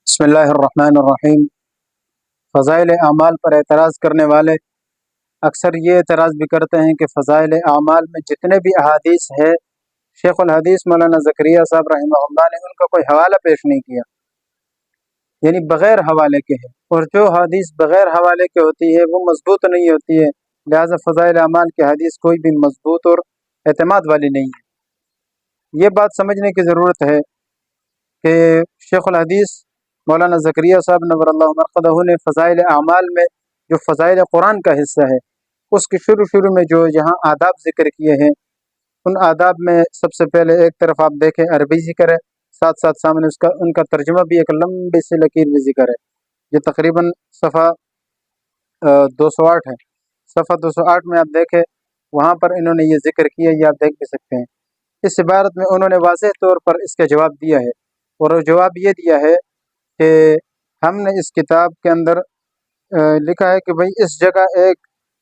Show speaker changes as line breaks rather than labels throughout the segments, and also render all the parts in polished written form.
بسم اللہ الرحمن الرحیم۔ فضائل اعمال پر اعتراض کرنے والے اکثر یہ اعتراض بھی کرتے ہیں کہ فضائل اعمال میں جتنے بھی احادیث ہے، شیخ الحدیث مولانا زکریا صاحب رحمہ اللہ نے ان کا کوئی حوالہ پیش نہیں کیا، یعنی بغیر حوالے کے ہے، اور جو حدیث بغیر حوالے کے ہوتی ہے وہ مضبوط نہیں ہوتی ہے، لہذا فضائل اعمال کی حدیث کوئی بھی مضبوط اور اعتماد والی نہیں ہے۔ یہ بات سمجھنے کی ضرورت ہے کہ شیخ الحدیث مولانا زکریا صاحب نور اللہ مرقدہ نے فضائل اعمال میں جو فضائل قرآن کا حصہ ہے اس کے شروع میں جو یہاں آداب ذکر کیے ہیں، ان آداب میں سب سے پہلے ایک طرف آپ دیکھیں عربی ذکر ہے، ساتھ ساتھ سامنے ان کا ترجمہ بھی ایک لمبی سی لکیر بھی ذکر ہے، یہ تقریباً صفحہ 208 ہے۔ صفحہ 208 میں آپ دیکھیں، وہاں پر انہوں نے یہ ذکر کیا، یہ آپ دیکھ بھی سکتے ہیں۔ اس عبارت میں انہوں نے واضح طور پر اس کا جواب دیا ہے، اور وہ جواب یہ دیا ہے کہ ہم نے اس کتاب کے اندر لکھا ہے کہ بھئی اس جگہ ایک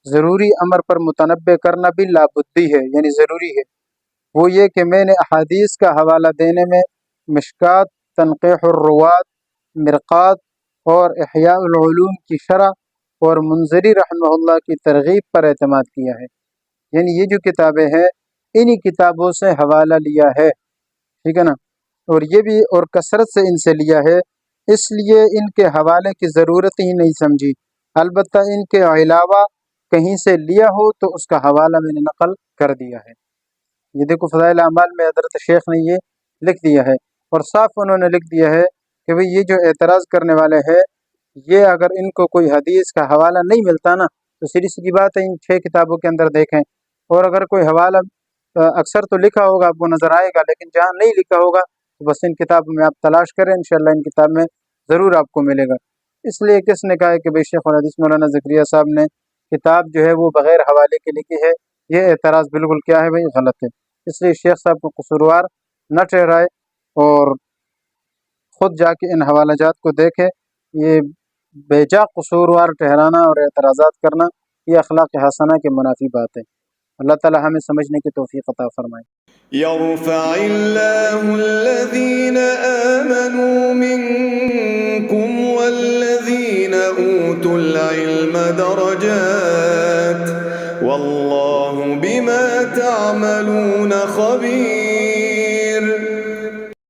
ضروری امر پر متنبع کرنا بھی لابدی ہے، یعنی ضروری ہے، وہ یہ کہ میں نے احادیث کا حوالہ دینے میں مشکات، تنقیح الروات، مرقات اور احیاء العلوم کی شرح اور منذری رحمہ اللہ کی ترغیب پر اعتماد کیا ہے، یعنی یہ جو کتابیں ہیں انہی کتابوں سے حوالہ لیا ہے، ٹھیک ہے نا، اور یہ بھی اور کثرت سے ان سے لیا ہے، اس لیے ان کے حوالے کی ضرورت ہی نہیں سمجھی، البتہ ان کے علاوہ کہیں سے لیا ہو تو اس کا حوالہ میں نے نقل کر دیا ہے۔ یہ دیکھو فضائل اعمال میں حضرت شیخ نے یہ لکھ دیا ہے، اور صاف انہوں نے لکھ دیا ہے کہ بھئی یہ جو اعتراض کرنے والے ہیں، یہ اگر ان کو کوئی حدیث کا حوالہ نہیں ملتا نا تو سیدھی سی بات ہے ان 6 کتابوں کے اندر دیکھیں، اور اگر کوئی حوالہ اکثر تو لکھا ہوگا آپ کو نظر آئے گا، لیکن جہاں نہیں لکھا ہوگا تو بس ان کتابوں میں آپ تلاش کریں، انشاءاللہ ان کتاب میں ضرور آپ کو ملے گا۔ اس لیے کس نے کہا ہے کہ بھئی شیخ الحدیث مولانا زکریا صاحب نے کتاب جو ہے وہ بغیر حوالے کے لکھی ہے، یہ اعتراض بالکل کیا ہے بھئی غلط ہے۔ اس لیے شیخ صاحب کو قصوروار نہ ٹھہرائے اور خود جا کے ان حوالہ جات کو دیکھے، یہ بیجا قصوروار ٹھہرانا اور اعتراضات کرنا یہ اخلاق حسنہ کے منافی بات ہے۔ اللہ تعالی ہمیں سمجھنے کی توفیق عطا فرمائے۔
يرفع الله الذين آمنوا منكم والذين أوتوا العلم درجات والله بما تعملون خبير